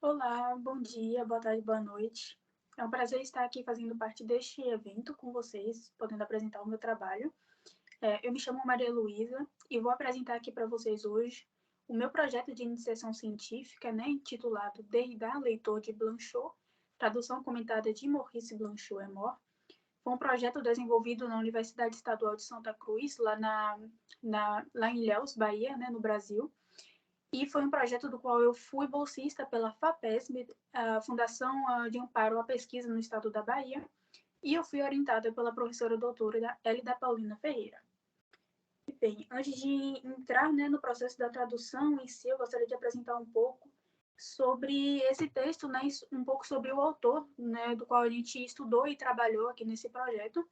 Olá, bom dia, boa tarde, boa noite. É um prazer estar aqui fazendo parte deste evento com vocês, podendo apresentar o meu trabalho. Eu me chamo Maria Luísa e vou apresentar aqui para vocês hoje o meu projeto de iniciação científica, intitulado Derrida, Leitor de Blanchot, tradução comentada de Maurice Blanchot et More. Foi um projeto desenvolvido na Universidade Estadual de Santa Cruz, lá em Ilhéus, Bahia, no Brasil. E foi um projeto do qual eu fui bolsista pela FAPESB, a Fundação de Amparo à Pesquisa no Estado da Bahia, e eu fui orientada pela professora doutora Hélida Paulina Ferreira. Bem, antes de entrar no processo da tradução em si, eu gostaria de apresentar um pouco sobre esse texto, um pouco sobre o autor, do qual a gente estudou e trabalhou aqui nesse projeto.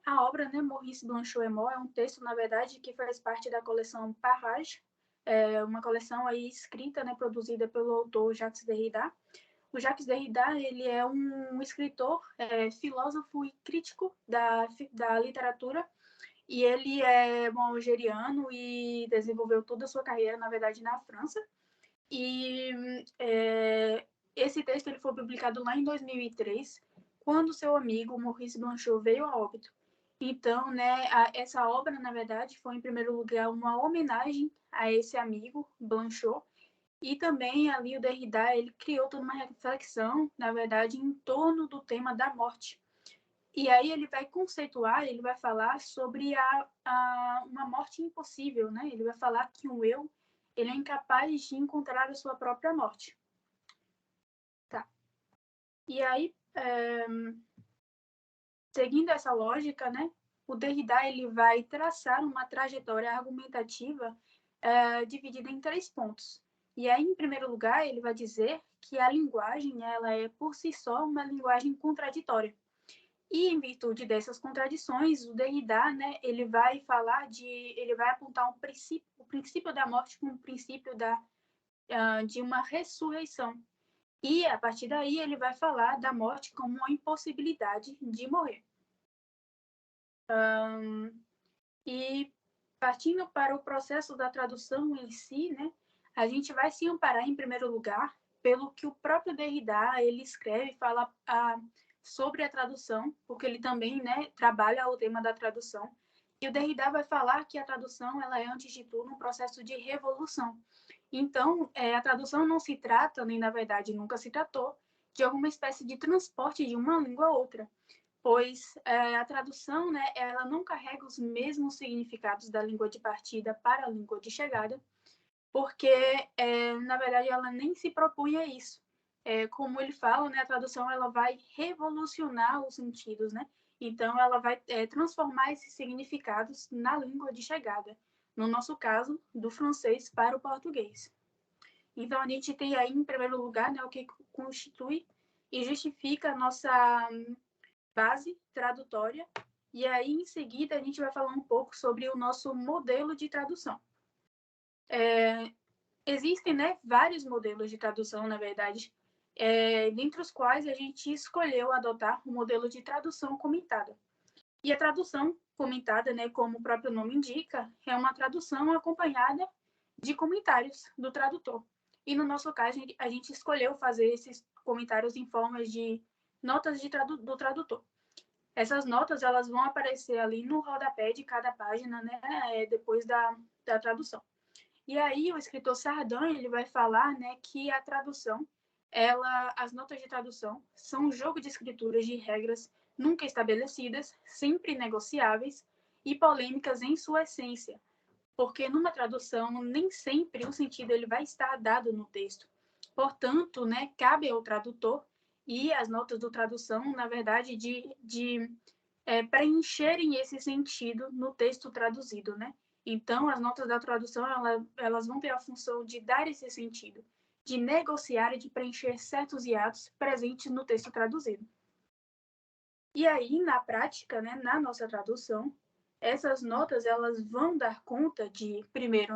A obra, Maurice Blanchot et More, é um texto, na verdade, que faz parte da coleção Parrage, uma coleção aí escrita, produzida pelo autor Jacques Derrida. O Jacques Derrida, ele é um escritor, filósofo e crítico da literatura, e ele é algeriano e desenvolveu toda a sua carreira, na verdade, na França. E esse texto ele foi publicado lá em 2003, quando seu amigo Maurice Blanchot veio a óbito. Então, essa obra, na verdade, foi, em primeiro lugar, uma homenagem a esse amigo, Blanchot, e também ali o Derrida, ele criou toda uma reflexão, na verdade, em torno do tema da morte. E aí ele vai conceituar, ele vai falar sobre uma morte impossível, Ele vai falar que o eu, ele é incapaz de encontrar a sua própria morte. Tá. E aí, seguindo essa lógica, o Derrida ele vai traçar uma trajetória argumentativa dividida em 3 pontos. E aí, em primeiro lugar, ele vai dizer que a linguagem ela é, por si só, uma linguagem contraditória. E, em virtude dessas contradições, o Derrida ele vai apontar o princípio da morte como o princípio de uma ressurreição. E, a partir daí, ele vai falar da morte como uma impossibilidade de morrer. E partindo para o processo da tradução em si, a gente vai se amparar, em primeiro lugar, pelo que o próprio Derrida ele escreve e fala sobre a tradução, porque ele também trabalha o tema da tradução. E o Derrida vai falar que a tradução ela é, antes de tudo, um processo de revolução. Então, a tradução não se trata, nem na verdade nunca se tratou, de alguma espécie de transporte de uma língua a outra, pois a tradução ela não carrega os mesmos significados da língua de partida para a língua de chegada, porque, na verdade, ela nem se propõe a isso. Como ele fala, a tradução ela vai revolucionar os sentidos, Então, ela vai transformar esses significados na língua de chegada, no nosso caso, do francês para o português. Então, a gente tem aí, em primeiro lugar, o que constitui e justifica a nossa base tradutória, e aí, em seguida, a gente vai falar um pouco sobre o nosso modelo de tradução. Existem vários modelos de tradução, na verdade, dentre os quais a gente escolheu adotar o modelo de tradução comentada. E a tradução comentada, como o próprio nome indica, é uma tradução acompanhada de comentários do tradutor. E no nosso caso, a gente escolheu fazer esses comentários em forma de notas do tradutor. Essas notas elas vão aparecer ali no rodapé de cada página, depois da tradução. E aí o escritor Sardin ele vai falar, que a tradução, as notas de tradução são um jogo de escrituras de regras nunca estabelecidas, sempre negociáveis e polêmicas em sua essência, porque numa tradução nem sempre o sentido ele vai estar dado no texto. Portanto, cabe ao tradutor e as notas do tradução, na verdade, de preencherem esse sentido no texto traduzido, Então, as notas da tradução, elas vão ter a função de dar esse sentido, de negociar e de preencher certos hiatos presentes no texto traduzido. E aí, na prática, na nossa tradução, essas notas elas vão dar conta primeiro,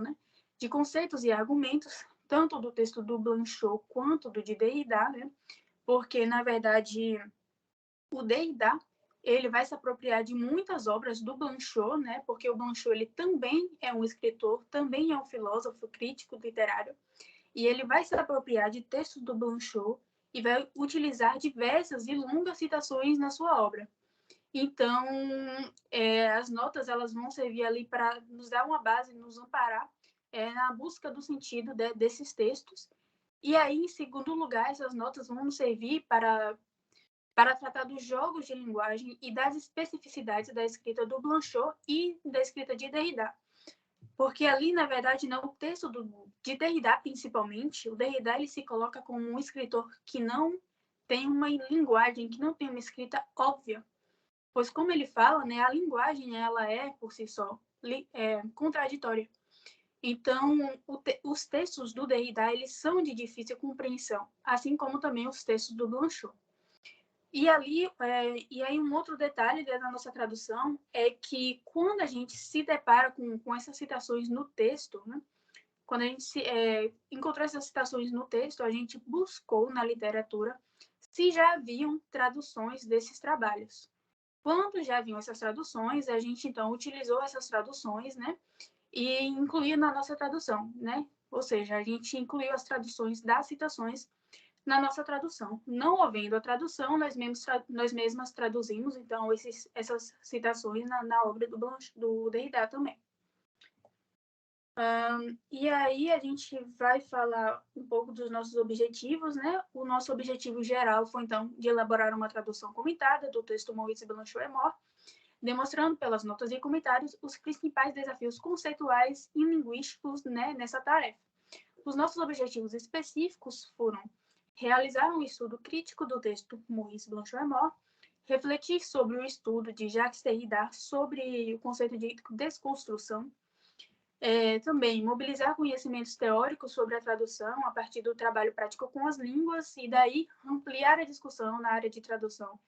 de conceitos e argumentos, tanto do texto do Blanchot quanto do de Derrida, porque, na verdade, o Derrida ele vai se apropriar de muitas obras do Blanchot, porque o Blanchot ele também é um escritor, também é um filósofo crítico literário, e ele vai se apropriar de textos do Blanchot e vai utilizar diversas e longas citações na sua obra. Então, as notas elas vão servir ali para nos dar uma base, nos amparar na busca do sentido desses textos. E aí, em segundo lugar, essas notas vão nos servir para tratar dos jogos de linguagem e das especificidades da escrita do Blanchot e da escrita de Derrida. Porque ali, na verdade, no texto de Derrida, principalmente, o Derrida ele se coloca como um escritor que não tem uma linguagem, que não tem uma escrita óbvia. Pois, como ele fala, né, a linguagem ela é, por si só, contraditória. Então, os textos do Derrida eles são de difícil compreensão, assim como também os textos do Blanchot. E aí um outro detalhe da nossa tradução é que quando a gente se depara com essas citações no texto, né, quando a gente encontrou essas citações no texto, a gente buscou na literatura se já haviam traduções desses trabalhos. Quando já haviam essas traduções, a gente então utilizou essas traduções, né, e incluiu na nossa tradução, né? Ou seja, a gente incluiu as traduções das citações na nossa tradução. Não havendo a tradução, nós mesmas traduzimos, então, essas citações na obra do Derrida também. E aí a gente vai falar um pouco dos nossos objetivos, né? O nosso objetivo geral foi, então, de elaborar uma tradução comentada do texto Maurice Blanchot et Mort, demonstrando pelas notas e comentários os principais desafios conceituais e linguísticos, né, nessa tarefa. Os nossos objetivos específicos foram realizar um estudo crítico do texto Maurice Blanchot et Mort, refletir sobre o estudo de Jacques Derrida sobre o conceito de desconstrução, também mobilizar conhecimentos teóricos sobre a tradução a partir do trabalho prático com as línguas e daí ampliar a discussão na área de tradução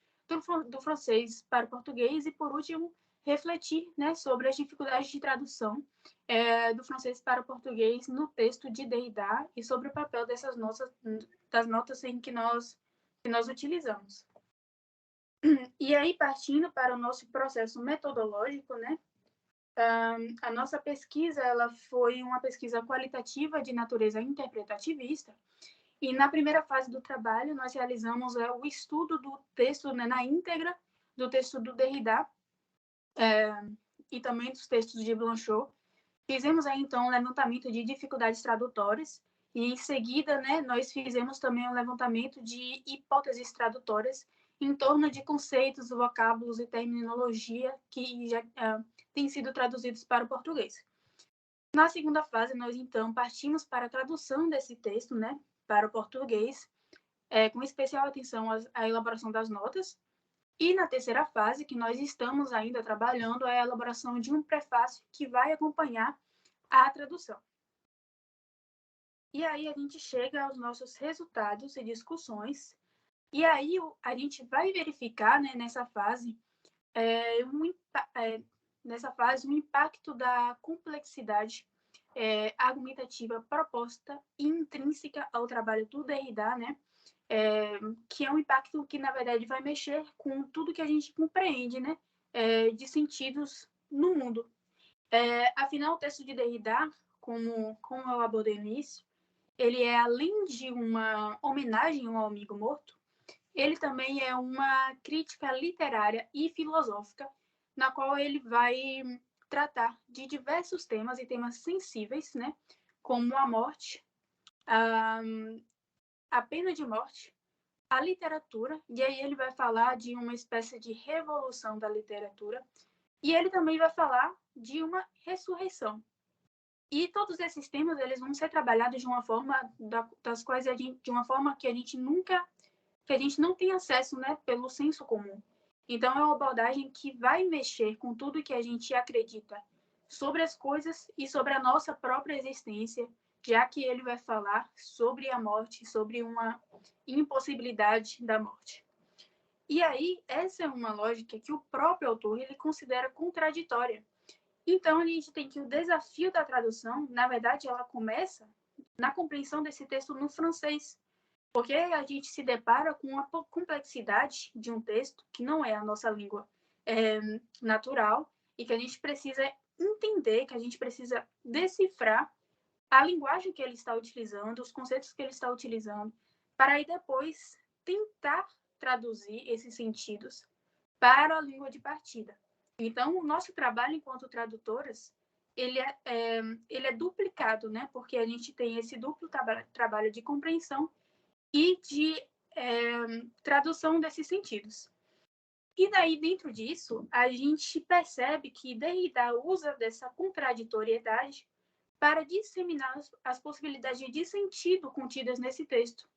do francês para o português e, por último, refletir, né, sobre as dificuldades de tradução do francês para o português no texto de Derrida e sobre o papel das notas em que nós utilizamos. E aí, partindo para o nosso processo metodológico, né, a nossa pesquisa ela foi uma pesquisa qualitativa de natureza interpretativista, e na primeira fase do trabalho nós realizamos o estudo do texto, né, na íntegra do texto do Derrida e também dos textos de Blanchot. Fizemos aí então um levantamento de dificuldades tradutórias e em seguida, né, nós fizemos também um levantamento de hipóteses tradutórias em torno de conceitos, vocábulos e terminologia que já têm sido traduzidos para o português. Na segunda fase, nós então partimos para a tradução desse texto, né, para o português, com especial atenção à elaboração das notas. E na terceira fase, que nós estamos ainda trabalhando, é a elaboração de um prefácio que vai acompanhar a tradução. E aí a gente chega aos nossos resultados e discussões, e aí a gente vai verificar, né, nessa fase, o impacto da complexidade argumentativa proposta e intrínseca ao trabalho do Derrida, né, que é um impacto que, na verdade, vai mexer com tudo que a gente compreende, né, de sentidos no mundo. Afinal, o texto de Derrida, como eu abordei no início, ele é, além de uma homenagem ao amigo morto, ele também é uma crítica literária e filosófica, na qual ele vai tratar de diversos temas e temas sensíveis, né, como a morte, a pena de morte, a literatura, e aí ele vai falar de uma espécie de revolução da literatura, e ele também vai falar de uma ressurreição. E todos esses temas eles vão ser trabalhados de uma forma das quais de uma forma que a gente não tem acesso, né, pelo senso comum. Então é uma abordagem que vai mexer com tudo que a gente acredita sobre as coisas e sobre a nossa própria existência, já que ele vai falar sobre a morte, sobre uma impossibilidade da morte. E aí, essa é uma lógica que o próprio autor ele considera contraditória. Então, a gente tem que o desafio da tradução, na verdade, ela começa na compreensão desse texto no francês, porque a gente se depara com a complexidade de um texto que não é a nossa língua natural e que a gente precisa entender, que a gente precisa decifrar a linguagem que ele está utilizando, os conceitos que ele está utilizando, para aí depois tentar traduzir esses sentidos para a língua de partida. Então, o nosso trabalho enquanto tradutoras, ele é duplicado, né? Porque a gente tem esse duplo trabalho de compreensão e de tradução desses sentidos. E daí, dentro disso, a gente percebe que Derrida usa dessa contraditoriedade para disseminar as possibilidades de sentido contidas nesse texto.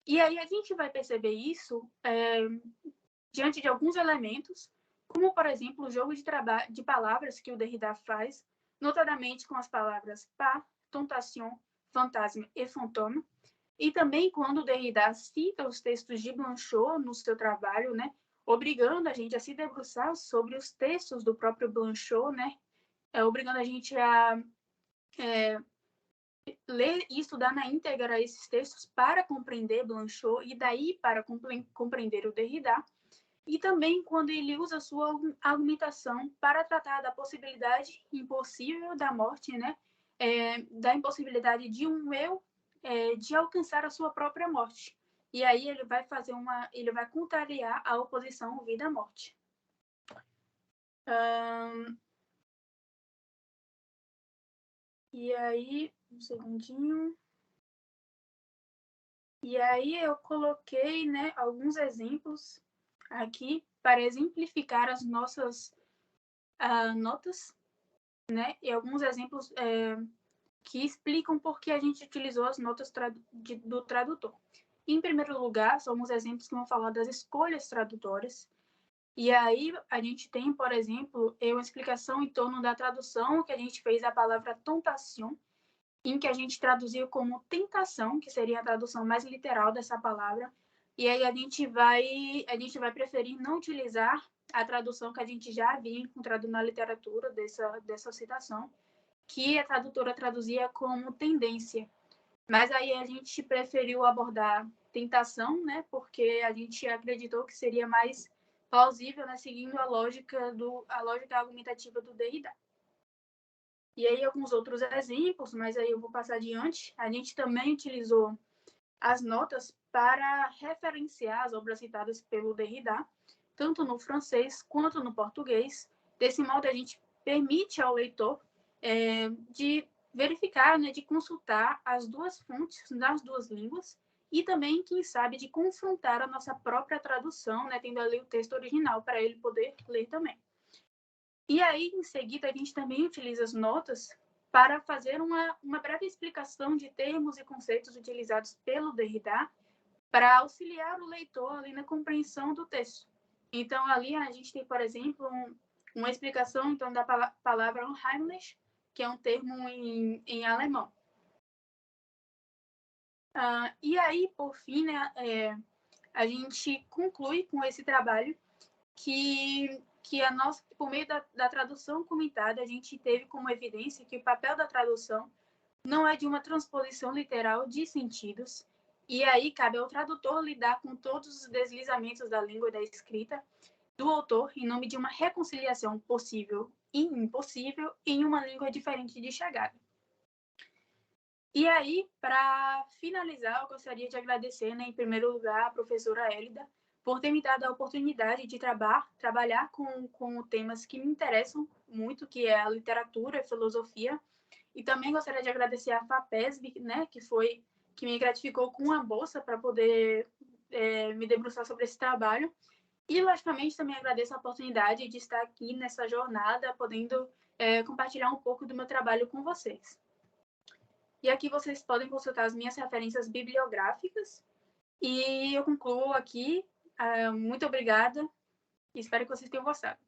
E aí a gente vai perceber isso diante de alguns elementos, como, por exemplo, o jogo de palavras que o Derrida faz, notadamente com as palavras pas, tentation, fantasma e fantôme, e também quando o Derrida cita os textos de Blanchot no seu trabalho, né, obrigando a gente a se debruçar sobre os textos do próprio Blanchot, né, obrigando a gente a ler e estudar na íntegra esses textos para compreender Blanchot e daí para compreender o Derrida, e também quando ele usa a sua argumentação para tratar da possibilidade impossível da morte, né, da impossibilidade de um eu de alcançar a sua própria morte. E aí ele vai contrariar a oposição vida-morte. E aí, um segundinho. E aí eu coloquei, né, alguns exemplos aqui para exemplificar as nossas notas, né, e alguns exemplos que explicam por que a gente utilizou as notas do tradutor. Em primeiro lugar, são uns exemplos que vão falar das escolhas tradutórias. E aí a gente tem, por exemplo, uma explicação em torno da tradução que a gente fez a palavra tentation, em que a gente traduziu como tentação, que seria a tradução mais literal dessa palavra. E aí a gente vai preferir não utilizar a tradução que a gente já havia encontrado na literatura dessa citação, que a tradutora traduzia como tendência. Mas aí a gente preferiu abordar tentação, né? Porque a gente acreditou que seria mais plausível, né? Seguindo a lógica argumentativa do Derrida. E aí alguns outros exemplos, mas aí eu vou passar adiante. A gente também utilizou as notas para referenciar as obras citadas pelo Derrida, tanto no francês quanto no português. Desse modo, a gente permite ao leitor de verificar, né, de consultar as duas fontes nas duas línguas e também, quem sabe, de confrontar a nossa própria tradução, né, tendo ali o texto original para ele poder ler também. E aí, em seguida, a gente também utiliza as notas para fazer uma breve explicação de termos e conceitos utilizados pelo Derrida para auxiliar o leitor ali na compreensão do texto. Então, ali a gente tem, por exemplo, uma explicação então, da palavra unheimlich, que é um termo em alemão. E aí, por fim, né, a gente conclui com esse trabalho que por meio da tradução comentada, a gente teve como evidência que o papel da tradução não é de uma transposição literal de sentidos, e aí cabe ao tradutor lidar com todos os deslizamentos da língua e da escrita do autor em nome de uma reconciliação possível e impossível em uma língua diferente de chegada. E aí, para finalizar, eu gostaria de agradecer, né, em primeiro lugar, a professora Hélida, por ter me dado a oportunidade de trabalhar com temas que me interessam muito, que é a literatura e filosofia. E também gostaria de agradecer a FAPESB, né, que me gratificou com uma bolsa para poder me debruçar sobre esse trabalho. E, logicamente, também agradeço a oportunidade de estar aqui nessa jornada, podendo compartilhar um pouco do meu trabalho com vocês. E aqui vocês podem consultar as minhas referências bibliográficas. E eu concluo aqui. Muito obrigada e espero que vocês tenham gostado.